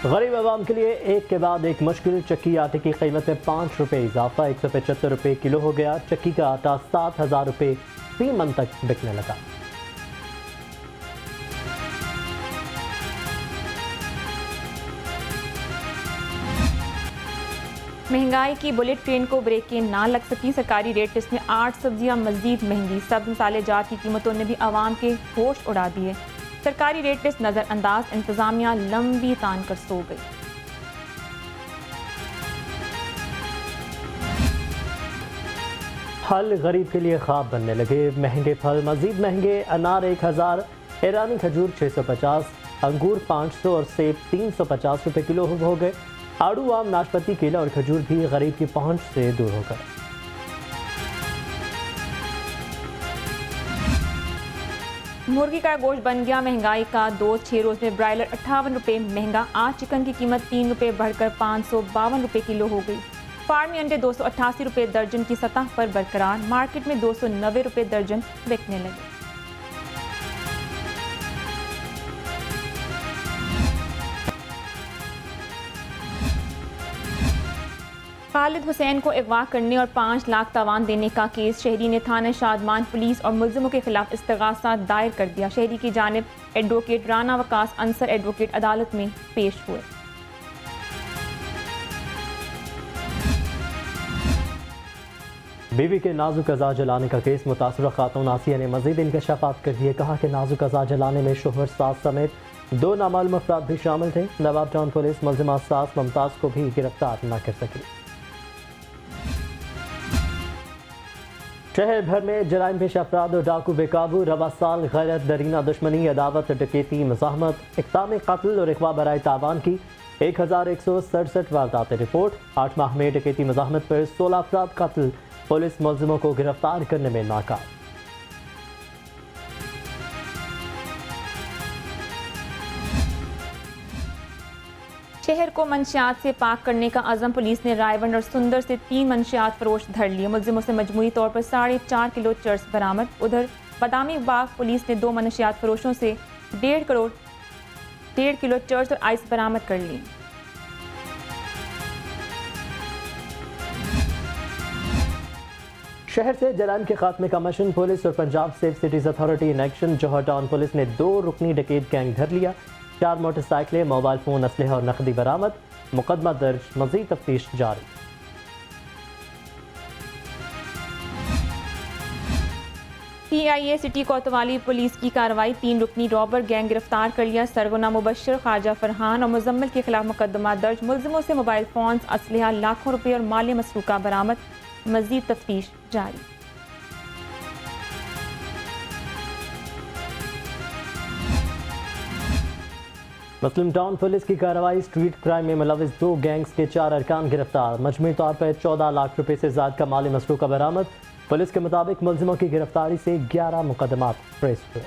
गरीब आवाम के लिए एक के बाद एक मुश्किल। चक्की आटे की कीमत में 5 रुपये इजाफा, 175 रुपये किलो हो गया। चक्की का आटा 7,000 रुपये फी मन तक बिकने लगा। महंगाई की बुलेट ट्रेन को ब्रेकें ना लग सकी। सरकारी रेट लिस्ट में 8 सब्जियां मजीद महंगी। सब मसाले जात की कीमतों ने भी आवाम के होश उड़ा दिए। सरकारी रेट लिस्ट नजरअंदाज, इंतजामिया लंबी तान कर सो गई। फल गरीब के लिए ख्वाब बनने लगे। महंगे फल मजीद महंगे। अनार 1000, ईरानी खजूर 650, अंगूर 500 और सेब 350 रुपये किलो हो गए। आड़ू, आम, नाशपाती, केला और खजूर भी गरीब की पहुंच से दूर हो गए। मुर्गी का गोश्त बन गया महंगाई का दोस्त। 6 रोज में ब्रायलर 58 रुपये महंगा। आज चिकन की कीमत 3 रुपये बढ़कर 552 रुपये किलो हो गई। फार्मी अंडे 288 रुपये दर्जन की सतह पर बरकरार। मार्केट में 290 रुपये दर्जन बिकने लगे। खालिद हुसैन को अगवा करने और 5 लाख तावान देने का केस। शहरी ने थाना शादमान पुलिस और मुल्जिमों के खिलाफ इस्तगासा दायर कर दिया। शहरी की जानिब एडवोकेट राना वकास अंसर एडवोकेट अदालत में पेश हुए। बीवी के नाजुक अज़ा जलाने का केस। मुतासरा खातून आसिया ने मजीद इंकशाफात कर दिए। कहा कि नाजुक अज़ा जलाने में शोहर सास समेत 2 नामालूम अफराद भी शामिल थे। नवाब टाउन पुलिस मुल्जिमा सास मुमताज़ को भी गिरफ्तार न कर सकी। शहर भर में जराइम पेश अफराद और डाकू बेकाबू। रवा साल गैरत, दरीना, दुश्मनी, अदावत, डकैती, मज़ाहमत, इक़दाम कत्ल और इग़वा बराए तावान की 1167 वारदातें रिपोर्ट। 8 माह में डकैती मज़ाहमत पर 16 अफराद कत्ल। पुलिस मुल्जिमों को गिरफ्तार करने में नाकाम। शहर को मंशियात से पाक करने का अज़म। पुलिस ने रायवंड और सुंदर से 3 मंशियात फरोश धर लिए। मुल्जिमों से मजमूई तौर पर 4.5 किलो चर्स बरामद। उधर बादामी बाग पुलिस ने 2 मंशियात फरोशों से 1.5 किलो चर्स और आइस बरामद कर ली। शहर से जराइम के खात्मे का मिशन। पुलिस और Punjab safe cities authority in action. Johar Town police ने 2 रुकनी डकैत गैंग धर लिया। 4 मोटरसाइकिलें, मोबाइल फोन, असलहा और नकदी बरामद। मुकदमा दर्ज, मजीद तफ्तीश जारी। PIA सिटी कोतवाली पुलिस की कार्रवाई। 3 रुकनी रॉबर गैंग गिरफ्तार कर लिया। सरगुना मुबश्शिर, ख्वाजा फरहान और मुजम्मिल के खिलाफ मुकदमा दर्ज। मुल्जिमों से मोबाइल फोन, असलहा, लाखों रुपये और माल मसरूका बरामद। मजीद तफ्तीश जारी। मुस्लिम टाउन पुलिस की कार्रवाई। स्ट्रीट क्राइम में मुलविस 2 गैंग्स के 4 अरकान गिरफ्तार। मजमूई तौर पर 14 लाख रुपए से ज्यादा का माली मसरूका बरामद। पुलिस के मुताबिक मुल्जिमों की गिरफ्तारी से 11 मुकदमात ट्रेस हुए।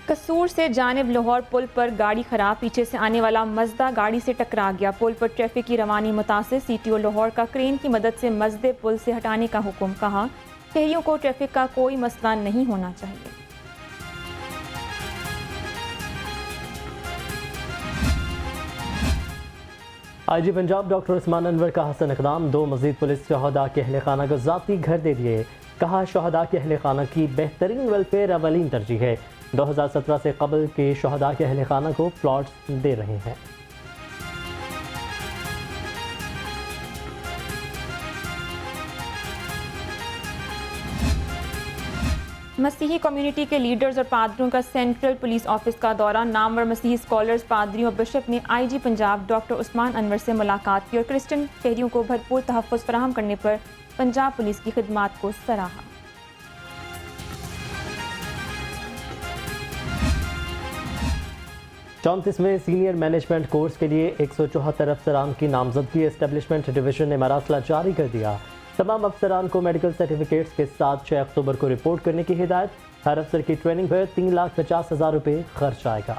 कसूर से जानिब लाहौर पुल पर गाड़ी खराब। पीछे से आने वाला मजदा गाड़ी से टकरा गया। पुल पर ट्रैफिक की रवानी मुतासिर। CTO लाहौर का क्रेन की मदद से मजदे पुल से हटाने का हुक्म। कहा शहरियों को ट्रैफिक का कोई मसला नहीं होना चाहिए। IG पंजाब डॉक्टर उस्मान अनवर का हसन इक़दाम। 2 मजीद पुलिस शहदा के अहले खाना को ज़ाती घर दे दिए। कहा शहदा के अहले खाना की बेहतरीन वेलफेयर अवलीन तरजीह है। 2017 से कबल के शहदा के अहले खाना को प्लॉट्स दे रहे हैं। मसीही कम्युनिटी के लीडर्स और पादरियों का सेंट्रल पुलिस ऑफिस का दौरा। नामवर मसीही स्कॉलर्स, पादरियों और बिशप ने IG पंजाब डॉक्टर उस्मान अनवर से मुलाकात की और क्रिश्चियन शहरियों को भरपूर तहफ़्फ़ुज़ फराहम करने पर पंजाब पुलिस की खिदमात को सराहा। चौंतीसवें सीनियर मैनेजमेंट कोर्स के लिए 174 अफसरान की नामजदगी। एस्टेब्लिशमेंट डिवीजन ने मरासला जारी कर दिया। तमाम अफसरान को मेडिकल सर्टिफिकेट्स के साथ 6 अक्टूबर को रिपोर्ट करने की हिदायत। हर अफसर की ट्रेनिंग पर 3,50,000 रुपये खर्च आएगा।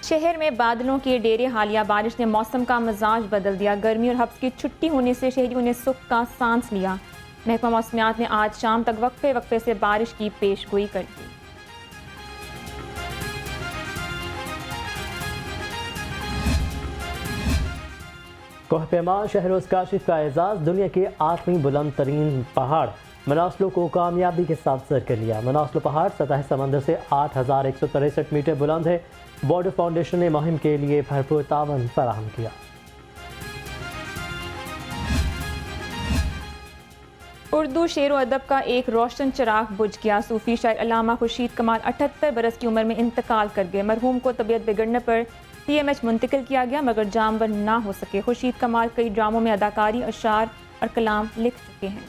शहर में बादलों के डेरे। हालिया बारिश ने मौसम का मिजाज बदल दिया। गर्मी और हफ्स की छुट्टी होने से शहरियों ने सुख का सांस लिया। महकमा मौसमियात ने आज शाम तक वक्फे वक्फे से बारिश की पेशगोई कर दी। कोहपेमा शहरोज काशिफ का एजाज, दुनिया के 8वीं बुलंद तरीन पहाड़ मनासलो को कामयाबी के साथ सर कर लिया। मनासलो पहाड़ सतह समंदर से 8,163 मीटर बुलंद है। बॉर्डर फाउंडेशन ने मुहिम के लिए भरपूर तावन फराहम किया। उर्दू शेर व अदब का एक रोशन चिराग बुझ गया। सूफी शायर अल्लामा खुर्शीद कमाल 78 बरस की उम्र में इंतकाल कर गए। मरहूम को तबीयत बिगड़ने पर TMH मुंतकिल किया गया मगर जानवर ना हो सके। खुर्शीद कमाल कई ड्रामों में अदाकारी, अशार और कलाम लिख चुके हैं।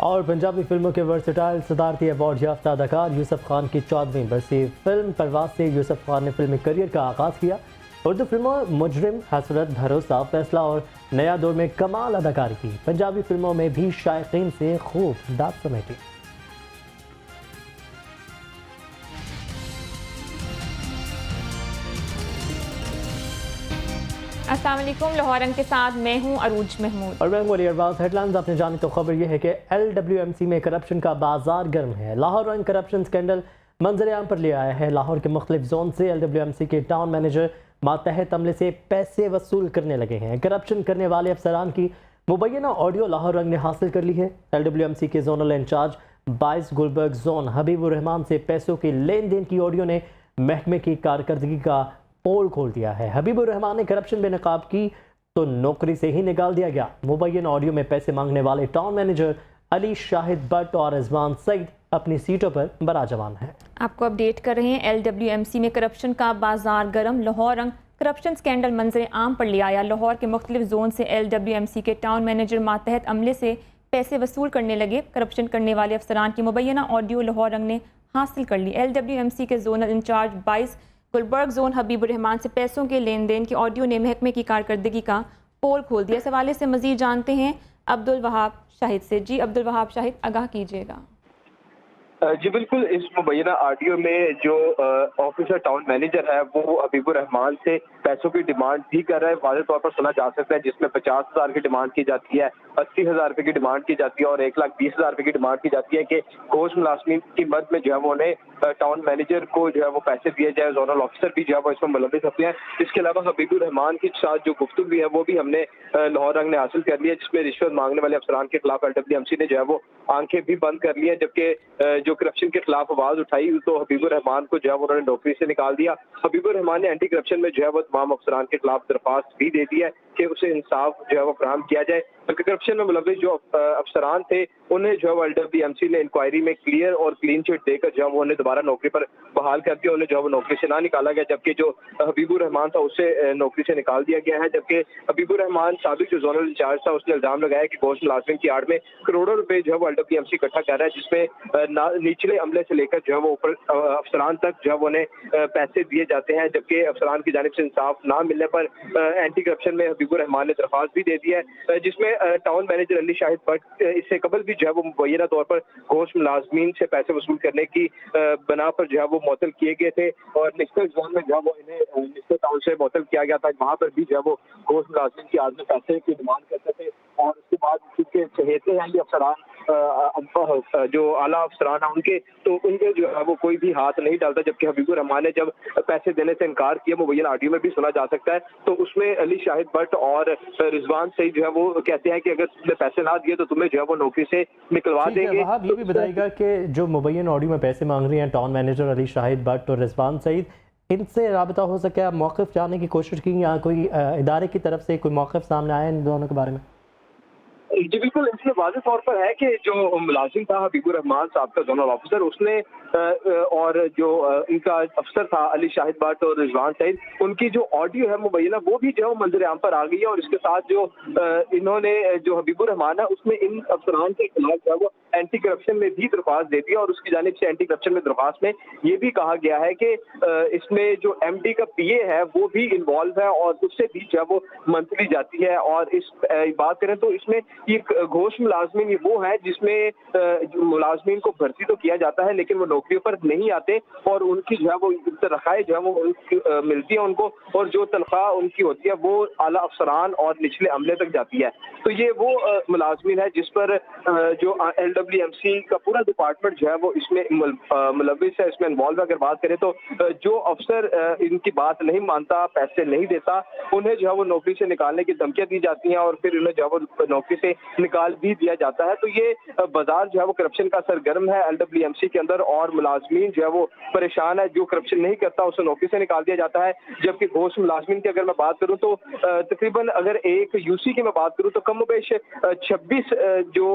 और पंजाबी फिल्मों के वर्सटाइल सदारती अवार्ड याफ्ता अदाकार यूसुफ खान की 14वीं बरसी फिल्म परवाज से यूसुफ खान ने फिल्मी करियर का आगाज़ किया। उर्दू फिल्मों मुजरिम, हसरत, भरोसा, फैसला और नया दौर में कमाल अदाकारी की। पंजाबी फिल्मों में भी शायकीन से खूब दाद समेटी। अस्सलाम वालेकुम, लाहौर रंग के साथ मैं हूं अरूज महमूद और मैं हूं अली अरबाज। हेडलाइंस आपने जानी तो खबर यह है कि LWMC में करप्शन का बाजार गर्म है। लाहौर रंग करप्शन स्कैंडल मंजर आम पर ले आया है। लाहौर के मुख्तलिफ जोन से LWMC के टाउन मैनेजर मातहत अमले से पैसे वसूल करने लगे हैं। करप्शन करने वाले अफसरान की मुबैना ऑडियो लाहौर रंग ने हासिल कर ली है। LWMC के zonal incharge 22 Gulberg zone Habibur Rehman से पैसों के लेन देन की ऑडियो ने महकमे की कारकर्दगी का पोल खोल दिया है। हबीबुर रहमान ने करप्शन बेनकाब की तो नौकरी से ही निकाल दिया गया। मुबैना ऑडियो में पैसे मांगने वाले टाउन मैनेजर अली शाहिद भट्ट और रिजवान सईद अपनी सीटों पर बराजमान है। आपको अपडेट कर रहे हैं। LWMC में करप्शन का बाजार गर्म। लाहौर रंग करप्शन स्कैंडल मंजर आम पर ले आया। लाहौर के मुख्तलिफ जोन से LWMC के टाउन मैनेजर मातहत अमले से पैसे वसूल करने लगे। करप्शन करने वाले अफसरान की मुबैना ऑडियो लाहौर रंग ने हासिल कर ली। LWMC के zonal incharge 22 Gulberg zone Habibur Rehman से पैसों के लेन देन की ऑडियो ने महकमे की कारकर्दगी का पोल खोल दिया। इस हवाले से मजीद जानते हैं अब्दुल वहाब शाहिद से। जी अब्दुल वहाब शाहिद, आगाह कीजिएगा। जी बिल्कुल, इस मुबैना ऑडियो में जो ऑफिसर टाउन मैनेजर है वो हबीबुर रहमान से पैसों की डिमांड भी कर रहा है। वाज़ेह तौर पर सुना जा सकता है जिसमें 50,000 की डिमांड की जाती है, 80,000 रुपये की डिमांड की जाती है और 1,20,000 रुपये की डिमांड की जाती है कि कोच मुलाजमीन की मद में जो है वो उन्हें टाउन मैनेजर को जो है वो पैसे दिए जाए। जोनल ऑफिसर भी जो है वो इसमें मुलविस होते हैं। इसके अलावा हबीबुर रहमान के साथ जो गुफ्तगू है वो भी हमने लाहौर रंग ने हासिल कर लिया, जिसमें रिश्वत मांगने वाले अफसरान के खिलाफ LWMC ने जो है वो आंखें भी बंद कर ली है। जबकि जो करप्शन के खिलाफ आवाज उठाई तो हबीबुर रहमान को जो है उन्होंने नौकरी से निकाल दिया। हबीबुर रहमान ने एंटी करप्शन में जो है वो तमाम अफसरान के खिलाफ दरख्वास्त भी दे दी है कि उसे इंसाफ जो है वो फराहम किया जाए। बल्कि करप्शन में मुलविस जो अफसरान थे उन्हें जो है LWMC ने इंक्वायरी में क्लियर और क्लीन चिट देकर जो है वो उन्हें दोबारा नौकरी पर बहाल कर दिया। उन्हें जो है वो नौकरी से ना निकाला गया, जबकि जो हबीबुर रहमान था उसे नौकरी से निकाल दिया गया है। जबकि हबीबुर रहमान साबिक जो जोनल इंचार्ज था उसने इल्जाम लगाया कि गोश्त मुलाजमिन की आड़ में करोड़ों रुपए जो है वो LWMC इकट्ठा कर रहा है, जिसमें निचले अमले से लेकर जो है वो ऊपर अफसरान तक जो है वो उन्हें पैसे दिए जाते हैं। जबकि अफसरान की जानिब से इंसाफ ना मिलने पर एंटी करप्शन में हबीबुर रहमान ने दरख्वास्त भी दे दी है, जिसमें टाउन मैनेजर अली शाहिद भट्ट इससे कबल भी जो है वो मुबैना तौर पर गोश्त मुलाजमीन से पैसे वसूल करने की बना पर जो है वो मुअत्तल किए गए थे और निश्चित जोन में जो है वो इन्हें निश्चित टाउन से मुअत्तल किया गया था। वहाँ पर भी जो है वो गोश्त मुलाजमीन की आड़ में पैसे की डिमांड करते थे और उसके बाद चूंकि चहेते हैं ये अफसरान जो आला अफसरान है उनके, तो उनके जो है वो कोई भी हाथ नहीं डालता। जबकि हबीबुर रहमान ने जब पैसे देने से इनकार किया, मुबैना ऑडियो में भी सुना जा सकता है, तो उसमें अली शाहिद भट्ट और रिजवान सईद जो है वो कहते हैं कि अगर तुमने पैसे ना दिए तो तुम्हें जो है वो नौकरी से निकलवा देंगे। आप ये भी बताइएगा कि जो मुबैना ऑडियो में पैसे मांग रही हैं टाउन मैनेजर अली शाहिद भट्ट और रिजवान सईद, इनसे राबता हो सके, मौक़िफ़ जानने की कोशिश की या कोई इदारे की तरफ से कोई मौक़िफ़ सामने आया इन दोनों के बारे में? जी बिल्कुल, इसमें वाज़ेह तौर पर है कि जो मुलाजिम था हबीबुर रहमान साहब का जोनल ऑफिसर, उसने और जो इनका अफसर था अली शाहिद भट्ट और रिजवान सईद, उनकी जो ऑडियो है मुबैना वो भी जो है वो मंजर आम पर आ गई है। और इसके साथ जो इन्होंने जो हबीबुर रहमान है उसमें इन अफसरान के खिलाफ जो है वो एंटी करप्शन में भी दरख्वास्त दे दी और उसकी जानिब से एंटी करप्शन में दरख्वास्त में ये भी कहा गया है कि इसमें जो एमडी का पीए है वो भी इन्वॉल्व है और उससे भी जो है वो मंथली जाती है। और इस बात करें तो इसमें एक घोष मुलाजमीन वो है जिसमें मुलाजमीन को भर्ती तो किया जाता है लेकिन वो नौकरियों पर नहीं आते और उनकी जो है वो तनख्वाहें जो है वो मिलती है उनको और जो तनख्वाह उनकी होती है वो आला अफसरान और निचले अमले तक जाती है। तो ये वो मुलाजमीन है जिस पर जो LWMC का पूरा डिपार्टमेंट जो है वो इसमें मुलविस है, इसमें इन्वॉल्व है। अगर बात करें तो जो अफसर इनकी बात नहीं मानता, पैसे नहीं देता, उन्हें जो है वो नौकरी से निकालने की धमकियां दी जाती हैं और फिर उन्हें जो है वो नौकरी से निकाल भी दिया जाता है। तो ये बाजार जो है वो करप्शन का सरगर्म है LWMC के अंदर और मुलाजमीन जो है वो परेशान है। जो करप्शन नहीं करता उसे नौकरी से निकाल दिया जाता है। जबकि घोष मुलाजमीन की अगर मैं बात करूं तो तकरीबन अगर एक यूसी की मैं बात करूं तो कम बेश 26 जो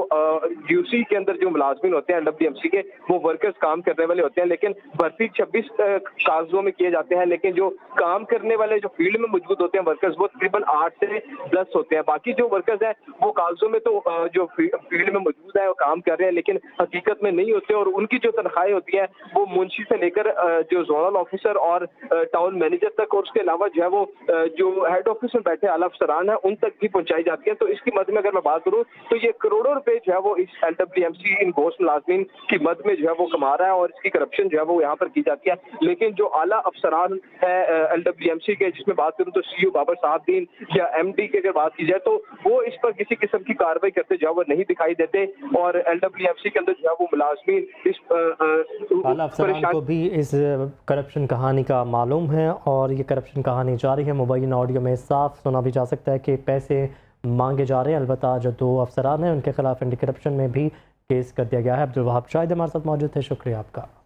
यूसी के अंदर जो मुलाजमीन होते हैं LWMC के वो वर्कर्स काम करने वाले होते हैं, लेकिन भर्ती 26 कागजों में किए जाते हैं। लेकिन जो काम करने वाले जो फील्ड में मौजूद होते हैं वर्कर्स वो तकरीबन 8 से 10 होते हैं। बाकी जो वर्कर्स हैं वो कागजों में तो जो फील्ड में मौजूद है वो काम कर रहे हैं लेकिन हकीकत में नहीं होते और उनकी जो तनख्वाहें होती हैं वो मुंशी से लेकर जो जोनल ऑफिसर और टाउन मैनेजर तक और उसके अलावा जो है वो जो हेड ऑफिस में बैठे आला अफसरान है उन तक भी पहुंचाई जाती है। तो इसकी मद में अगर मैं बात करूं तो ये करोड़ों रुपए जो है वो इस LWMC इन घोष मुलाजमीन की मद में जो है वो कमा रहा है और इसकी करप्शन जो है वो यहाँ पर की जाती है। लेकिन जो आला अफसरान है LWMC के, जिसमें बात करूं तो CEO बाबर साहबदीन या MD की अगर बात की जाए तो वो इस पर किसी किस्म की कार्रवाई करते जो है वो नहीं दिखाई देते और LWMC के अंदर जो है वो मुलाजमीन इस आला अफसरान को भी इस करप्शन कहानी का मालूम है और ये करप्शन कहानी जारी है। मुबैन ऑडियो में साफ सुना भी जा सकता है कि पैसे मांगे जा रहे हैं। अलबत्ता जो 2 अफसरान हैं उनके खिलाफ एंटी करप्शन में भी केस कर दिया गया है। अब्दुल वहाब शाहिद हमारे साथ मौजूद थे, शुक्रिया आपका।